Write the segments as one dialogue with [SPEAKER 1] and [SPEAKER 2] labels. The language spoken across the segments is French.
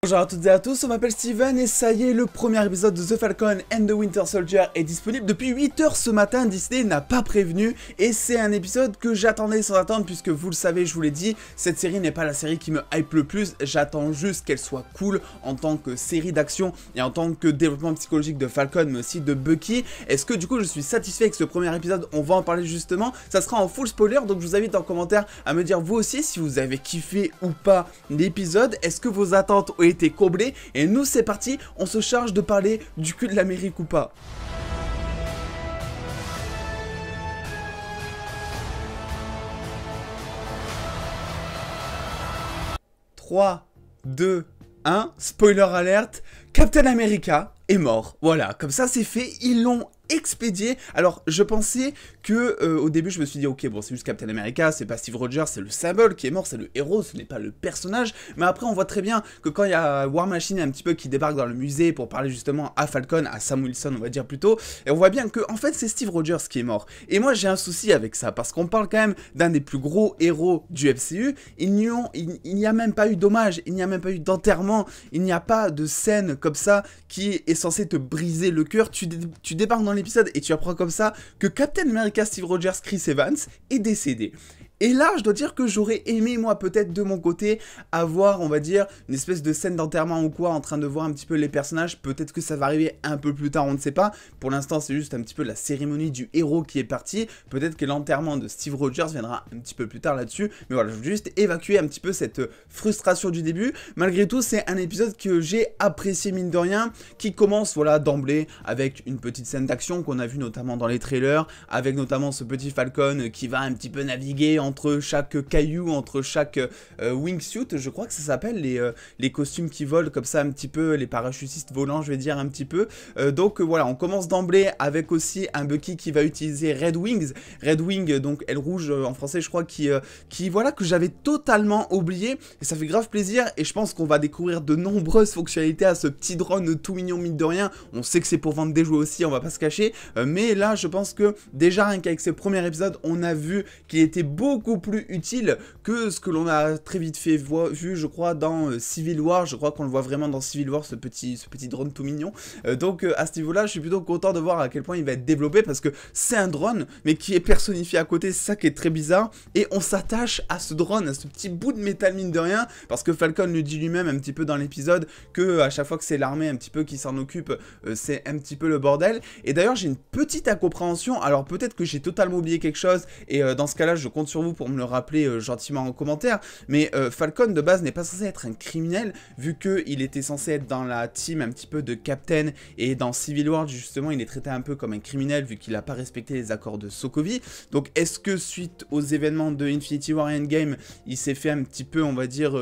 [SPEAKER 1] Bonjour à toutes et à tous, on m'appelle Steven et ça y est, le premier épisode de The Falcon and the Winter Soldier est disponible depuis 8 h ce matin. Disney n'a pas prévenu et c'est un épisode que j'attendais sans attendre puisque vous le savez, je vous l'ai dit, cette série n'est pas la série qui me hype le plus, j'attends juste qu'elle soit cool en tant que série d'action et en tant que développement psychologique de Falcon mais aussi de Bucky. Est-ce que du coup je suis satisfait avec ce premier épisode? On va en parler justement, ça sera en full spoiler donc je vous invite en commentaire à me dire vous aussi si vous avez kiffé ou pas l'épisode, est-ce que vos attentes ont été comblé et nous c'est parti, on se charge de parler du cul de l'Amérique ou pas. « 3, 2, 1, spoiler alerte, Captain America est mort. Voilà, comme ça c'est fait, ils l'ont expédié. Alors je pensais que au début je me suis dit ok bon c'est juste Captain America, c'est pas Steve Rogers, c'est le symbole qui est mort, c'est le héros, ce n'est pas le personnage, mais après on voit très bien que quand il y a War Machine un petit peu qui débarque dans le musée pour parler justement à Falcon, à Sam Wilson on va dire plutôt, et on voit bien que en fait c'est Steve Rogers qui est mort. Et moi j'ai un souci avec ça, parce qu'on parle quand même d'un des plus gros héros du MCU, il n'y a même pas eu d'hommage, il n'y a même pas eu d'enterrement, il n'y a pas de scène comme ça qui est censée te briser le cœur, tu débarques dans l'épisode et tu apprends comme ça que Captain America Steve Rogers Chris Evans est décédé. Et là, je dois dire que j'aurais aimé, moi, peut-être de mon côté, avoir, on va dire, une espèce de scène d'enterrement ou quoi, en train de voir un petit peu les personnages. Peut-être que ça va arriver un peu plus tard, on ne sait pas. Pour l'instant, c'est juste un petit peu la cérémonie du héros qui est partie. Peut-être que l'enterrement de Steve Rogers viendra un petit peu plus tard là-dessus. Mais voilà, je veux juste évacuer un petit peu cette frustration du début. Malgré tout, c'est un épisode que j'ai apprécié, mine de rien, qui commence, voilà, d'emblée, avec une petite scène d'action qu'on a vu notamment dans les trailers, avec notamment ce petit Falcon qui va un petit peu naviguer entre chaque caillou, entre chaque wingsuit, je crois que ça s'appelle, les costumes qui volent comme ça un petit peu, les parachutistes volants je vais dire un petit peu. Donc voilà, on commence d'emblée avec aussi un Bucky qui va utiliser Red Wing, donc aile rouge en français je crois, qui voilà, que j'avais totalement oublié, et ça fait grave plaisir, et je pense qu'on va découvrir de nombreuses fonctionnalités à ce petit drone tout mignon mine de rien. On sait que c'est pour vendre des jouets aussi, on va pas se cacher, mais là je pense que déjà rien qu'avec ce premier épisode, on a vu qu'il était beaucoup plus utile que ce que l'on a très vite fait vu je crois dans Civil War. Je crois qu'on le voit vraiment dans Civil War, ce petit drone tout mignon. Donc à ce niveau là je suis plutôt content de voir à quel point il va être développé, parce que c'est un drone mais qui est personnifié à côté, c'est ça qui est très bizarre, et on s'attache à ce drone, à ce petit bout de métal mine de rien, parce que Falcon le dit lui-même un petit peu dans l'épisode que à chaque fois que c'est l'armée un petit peu qui s'en occupe, c'est un petit peu le bordel. Et d'ailleurs j'ai une petite incompréhension, alors peut-être que j'ai totalement oublié quelque chose, et dans ce cas là je compte sur vous pour me le rappeler gentiment en commentaire, mais Falcon de base n'est pas censé être un criminel, vu qu'il était censé être dans la team un petit peu de Captain, et dans Civil War justement il est traité un peu comme un criminel vu qu'il n'a pas respecté les accords de Sokovie. Donc est-ce que suite aux événements de Infinity War et Endgame, il s'est fait un petit peu, on va dire,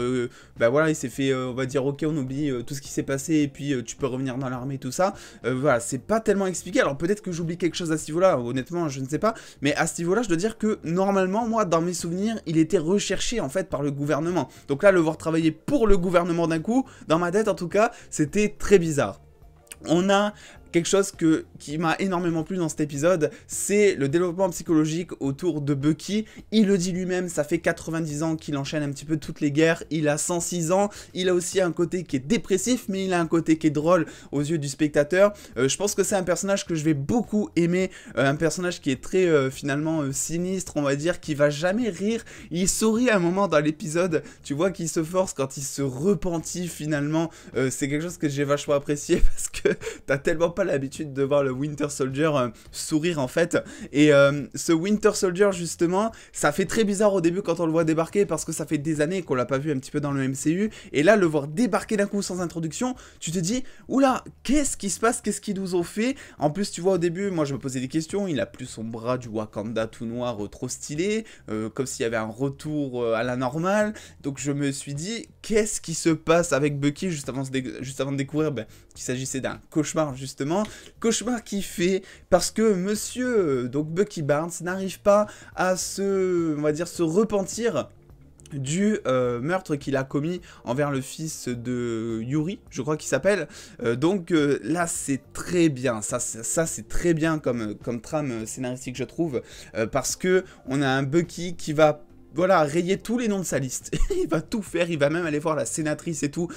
[SPEAKER 1] bah voilà, il s'est fait, on va dire ok on oublie tout ce qui s'est passé et puis tu peux revenir dans l'armée tout ça, voilà, c'est pas tellement expliqué. Alors peut-être que j'oublie quelque chose à ce niveau-là, honnêtement je ne sais pas, mais à ce niveau-là je dois dire que normalement moi dans mes souvenirs il était recherché en fait par le gouvernement. Donc là le voir travailler pour le gouvernement d'un coup, dans ma tête en tout cas, c'était très bizarre. On a quelque chose qui m'a énormément plu dans cet épisode, c'est le développement psychologique autour de Bucky. Il le dit lui-même, ça fait 90 ans qu'il enchaîne un petit peu toutes les guerres, il a 106 ans, il a aussi un côté qui est dépressif, mais il a un côté qui est drôle aux yeux du spectateur. Je pense que c'est un personnage que je vais beaucoup aimer, un personnage qui est très finalement sinistre, on va dire, qui va jamais rire. Il sourit à un moment dans l'épisode, tu vois qu'il se force quand il se repentit finalement. C'est quelque chose que j'ai vachement apprécié parce que t'as tellement pas l'habitude de voir le Winter Soldier sourire en fait, et ce Winter Soldier justement ça fait très bizarre au début quand on le voit débarquer, parce que ça fait des années qu'on l'a pas vu un petit peu dans le MCU, et là le voir débarquer d'un coup sans introduction, tu te dis oula, qu'est-ce qui se passe, qu'est-ce qu'ils nous ont fait. En plus tu vois au début moi je me posais des questions, il a plus son bras du Wakanda tout noir trop stylé, comme s'il y avait un retour à la normale, donc je me suis dit qu'est-ce qui se passe avec Bucky juste avant de découvrir qu'il s'agissait d'un cauchemar justement, cauchemar qui fait parce que monsieur donc Bucky Barnes n'arrive pas à on va dire se repentir du meurtre qu'il a commis envers le fils de Yuri, je crois qu'il s'appelle. Donc là c'est très bien, ça c'est très bien comme trame scénaristique je trouve, parce que on a un Bucky qui va voilà, rayer tous les noms de sa liste. Il va tout faire, il va même aller voir la sénatrice et tout,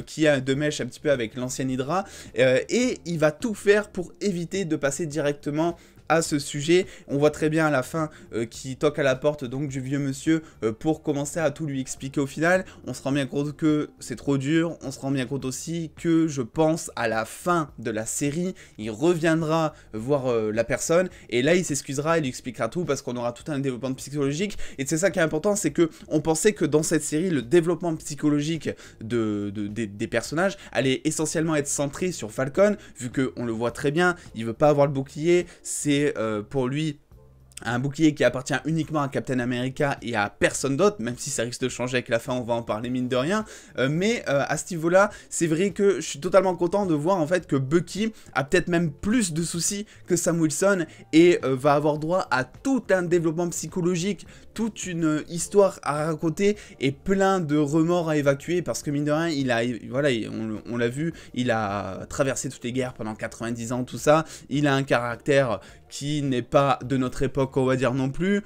[SPEAKER 1] qui a de mèche un petit peu avec l'ancienne Hydra, et il va tout faire pour éviter de passer directement à ce sujet. On voit très bien à la fin qui toque à la porte donc du vieux monsieur pour commencer à tout lui expliquer au final. On se rend bien compte que c'est trop dur, on se rend bien compte aussi que je pense à la fin de la série, il reviendra voir la personne et là il s'excusera, il lui expliquera tout parce qu'on aura tout un développement psychologique et c'est ça qui est important, c'est que on pensait que dans cette série le développement psychologique des personnages allait essentiellement être centré sur Falcon, vu qu'on le voit très bien, il veut pas avoir le bouclier, c'est pour lui un bouclier qui appartient uniquement à Captain America et à personne d'autre, même si ça risque de changer avec la fin, on va en parler mine de rien, mais à ce niveau-là, c'est vrai que je suis totalement content de voir en fait que Bucky a peut-être même plus de soucis que Sam Wilson et va avoir droit à tout un développement psychologique, toute une histoire à raconter et plein de remords à évacuer parce que mine de rien, il a, voilà, on l'a vu, il a traversé toutes les guerres pendant 90 ans, tout ça, il a un caractère qui n'est pas de notre époque, on va dire non plus.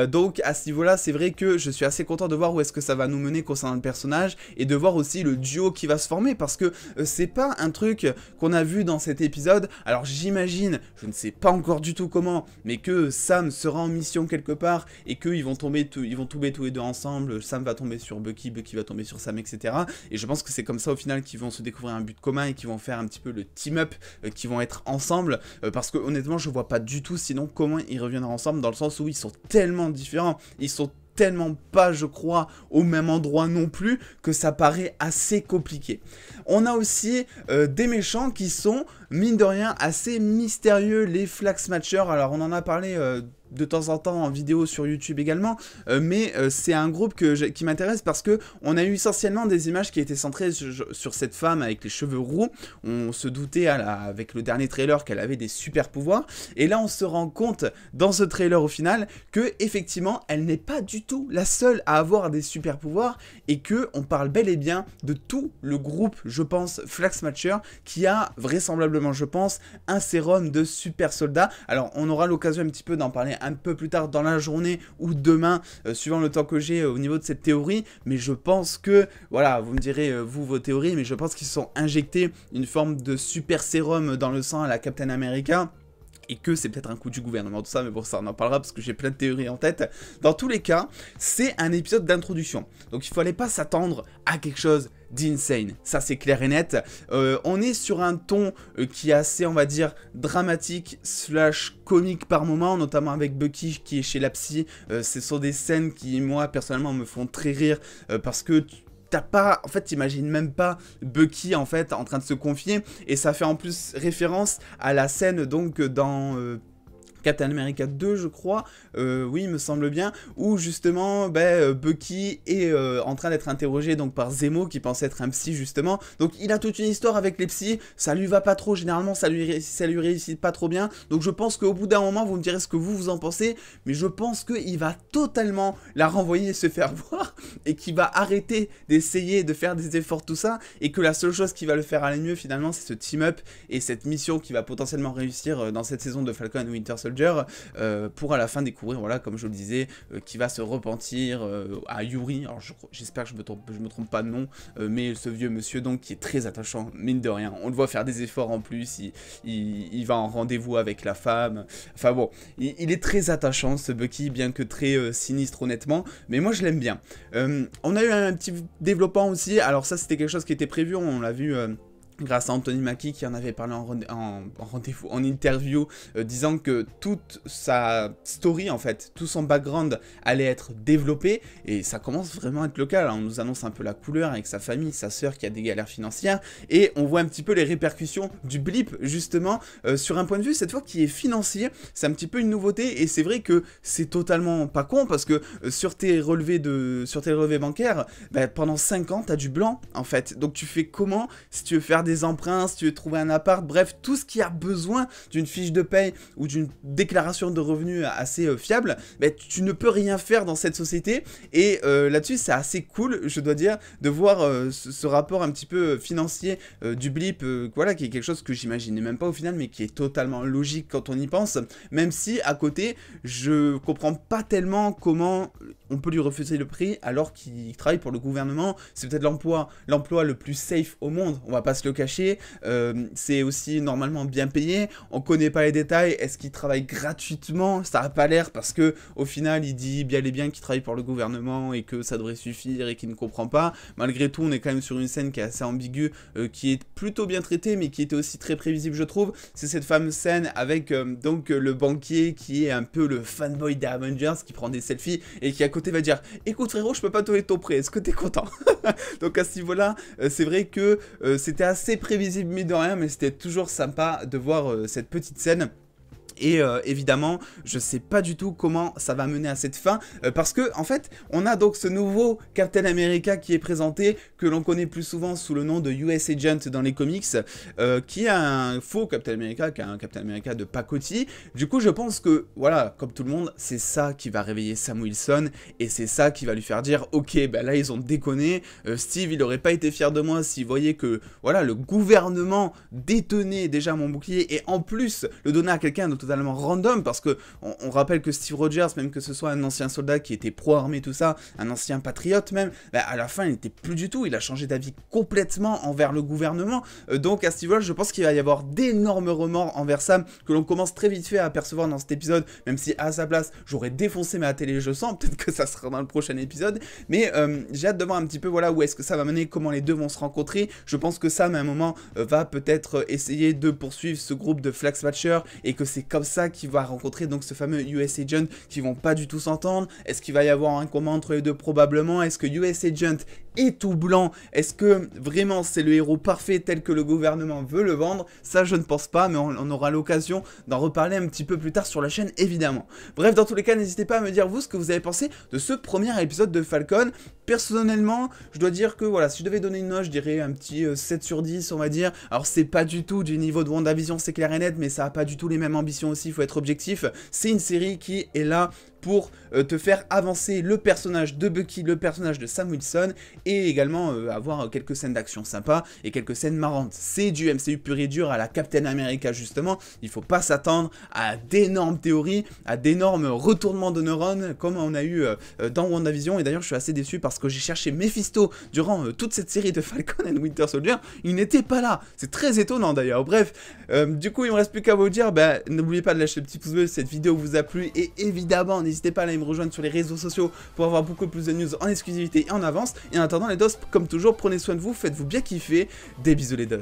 [SPEAKER 1] Donc à ce niveau-là, c'est vrai que je suis assez content de voir où est-ce que ça va nous mener concernant le personnage et de voir aussi le duo qui va se former parce que c'est pas un truc qu'on a vu dans cet épisode. Alors j'imagine, je ne sais pas encore du tout comment, mais que Sam sera en mission quelque part et qu'ils vont tomber tous les deux ensemble. Sam va tomber sur Bucky, Bucky va tomber sur Sam, etc. Et je pense que c'est comme ça au final qu'ils vont se découvrir un but commun et qu'ils vont faire un petit peu le team-up, qu'ils vont être ensemble parce que honnêtement, je vois pas du tout sinon comment ils reviendront ensemble dans le sens où ils sont tellement différents, ils sont tellement pas, je crois, au même endroit non plus, que ça paraît assez compliqué. On a aussi des méchants qui sont, mine de rien, assez mystérieux, les Flag Smashers. Alors on en a parlé de temps en temps en vidéo sur YouTube également, mais c'est un groupe qui m'intéresse parce que on a eu essentiellement des images qui étaient centrées sur cette femme avec les cheveux roux. On se doutait avec le dernier trailer qu'elle avait des super pouvoirs, et là on se rend compte dans ce trailer au final que effectivement elle n'est pas du tout la seule à avoir des super pouvoirs et que on parle bel et bien de tout le groupe, je pense, Flag Smasher qui a vraisemblablement, je pense, un sérum de super soldats. Alors on aura l'occasion un petit peu d'en parler un peu plus tard dans la journée ou demain, suivant le temps que j'ai au niveau de cette théorie, mais je pense que, voilà, vous me direz vous vos théories, mais je pense qu'ils se sont injectés une forme de super sérum dans le sang à la Captain America, et que c'est peut-être un coup du gouvernement, tout ça, mais bon, ça on en parlera parce que j'ai plein de théories en tête. Dans tous les cas, c'est un épisode d'introduction, donc il fallait pas s'attendre à quelque chose d'insane, ça c'est clair et net. On est sur un ton qui est assez, on va dire, dramatique slash comique par moment, notamment avec Bucky qui est chez la psy. Ce sont des scènes qui, moi, personnellement, me font très rire parce que t'as pas, en fait, t'imagines même pas Bucky, en fait, en train de se confier, et ça fait en plus référence à la scène, donc, dans Captain America 2, je crois, oui, il me semble bien, où justement, Bucky est en train d'être interrogé donc par Zemo, qui pensait être un psy, justement. Donc, il a toute une histoire avec les psys, ça lui va pas trop, généralement, ça lui réussit pas trop bien. Donc, je pense qu'au bout d'un moment, vous me direz ce que vous en pensez, mais je pense qu'il va totalement la renvoyer et se faire voir, et qu'il va arrêter d'essayer de faire des efforts, tout ça, et que la seule chose qui va le faire aller mieux, finalement, c'est ce team-up, et cette mission qui va potentiellement réussir dans cette saison de Falcon and Winter Soldier, pour à la fin découvrir, voilà, comme je le disais, qui va se repentir à Yuri. Alors j'espère que je me trompe pas de nom, mais ce vieux monsieur donc qui est très attachant, mine de rien. On le voit faire des efforts en plus, il va en rendez-vous avec la femme. Enfin bon, il est très attachant ce Bucky, bien que très sinistre honnêtement, mais moi je l'aime bien. On a eu un petit développement aussi, alors ça c'était quelque chose qui était prévu, on l'a vu grâce à Anthony Mackie qui en avait parlé en interview, disant que toute sa story, en fait, tout son background allait être développé, et ça commence vraiment à être le cas. Là, on nous annonce un peu la couleur avec sa famille, sa sœur qui a des galères financières, et on voit un petit peu les répercussions du blip, justement, sur un point de vue, cette fois, qui est financier. C'est un petit peu une nouveauté, et c'est vrai que c'est totalement pas con, parce que sur tes relevés bancaires, pendant 5 ans, t'as du blanc, en fait. Donc tu fais comment, si tu veux faire des emprunts, si tu veux trouver un appart, bref, tout ce qui a besoin d'une fiche de paye ou d'une déclaration de revenus assez fiable, tu ne peux rien faire dans cette société. Et là-dessus, c'est assez cool, je dois dire, de voir ce rapport un petit peu financier du blip, voilà, qui est quelque chose que j'imaginais même pas au final, mais qui est totalement logique quand on y pense, même si à côté, je comprends pas tellement comment on peut lui refuser le prix alors qu'il travaille pour le gouvernement. C'est peut-être l'emploi le plus safe au monde, on va pas se le cacher. C'est aussi normalement bien payé. On connaît pas les détails. Est-ce qu'il travaille gratuitement? Ça a pas l'air, parce que au final il dit bien et bien qu'il travaille pour le gouvernement et que ça devrait suffire et qu'il ne comprend pas. Malgré tout, on est quand même sur une scène qui est assez ambiguë, qui est plutôt bien traitée, mais qui était aussi très prévisible, je trouve. C'est cette fameuse scène avec donc le banquier qui est un peu le fanboy des Avengers, qui prend des selfies et qui à côté va dire: écoute frérot, je peux pas te donner ton prêt, est-ce que t'es content? Donc à ce niveau-là, c'est vrai que c'était assez prévisible mais de rien, mais c'était toujours sympa de voir cette petite scène. Et évidemment, je sais pas du tout comment ça va mener à cette fin, parce que en fait, on a donc ce nouveau Captain America qui est présenté, que l'on connaît plus souvent sous le nom de US Agent dans les comics, qui est un faux Captain America, qui est un Captain America de pacotille. Du coup, je pense que, voilà, comme tout le monde, c'est ça qui va réveiller Sam Wilson, et c'est ça qui va lui faire dire: ok, ben là, ils ont déconné, Steve, il aurait pas été fier de moi s'il voyait que, voilà, le gouvernement détenait déjà mon bouclier, et en plus, le donnait à quelqu'un de totalement random, parce que on rappelle que Steve Rogers, même que ce soit un ancien soldat qui était pro-armée, tout ça, un ancien patriote même, bah à la fin il n'était plus du tout, il a changé d'avis complètement envers le gouvernement. Donc à ce niveau-là, je pense qu'il va y avoir d'énormes remords envers Sam, que l'on commence très vite fait à apercevoir dans cet épisode, même si à sa place j'aurais défoncé ma télé, je sens, peut-être que ça sera dans le prochain épisode, mais j'ai hâte de voir un petit peu, voilà, où est-ce que ça va mener, comment les deux vont se rencontrer. Je pense que Sam à un moment va peut-être essayer de poursuivre ce groupe de Flag Smasher, et que c'est comme ça qu'il va rencontrer donc ce fameux US Agent, qui vont pas du tout s'entendre. Est-ce qu'il va y avoir un combat entre les deux? Probablement. Est-ce que US Agent est tout blanc? Est-ce que vraiment c'est le héros parfait tel que le gouvernement veut le vendre? Ça je ne pense pas, mais on aura l'occasion d'en reparler un petit peu plus tard sur la chaîne, évidemment. Bref, dans tous les cas, n'hésitez pas à me dire vous ce que vous avez pensé de ce premier épisode de Falcon. Personnellement, je dois dire que voilà, si je devais donner une note, je dirais un petit 7 sur 10, on va dire. Alors c'est pas du tout du niveau de WandaVision, c'est clair et net, mais ça a pas du tout les mêmes ambitions aussi, il faut être objectif. C'est une série qui est là pour te faire avancer le personnage de Bucky, le personnage de Sam Wilson, et également avoir quelques scènes d'action sympas et quelques scènes marrantes. C'est du MCU pur et dur à la Captain America justement, il faut pas s'attendre à d'énormes théories, à d'énormes retournements de neurones comme on a eu dans WandaVision, et d'ailleurs je suis assez déçu parce que j'ai cherché Mephisto durant toute cette série de Falcon and Winter Soldier, il n'était pas là, c'est très étonnant d'ailleurs. Bref, du coup il me reste plus qu'à vous dire, n'oubliez pas de lâcher le petit pouce bleu si cette vidéo vous a plu, et évidemment n'hésitez pas à aller me rejoindre sur les réseaux sociaux pour avoir beaucoup plus de news en exclusivité et en avance. Et en attendant les dos, comme toujours, prenez soin de vous, faites-vous bien kiffer, des bisous les dos.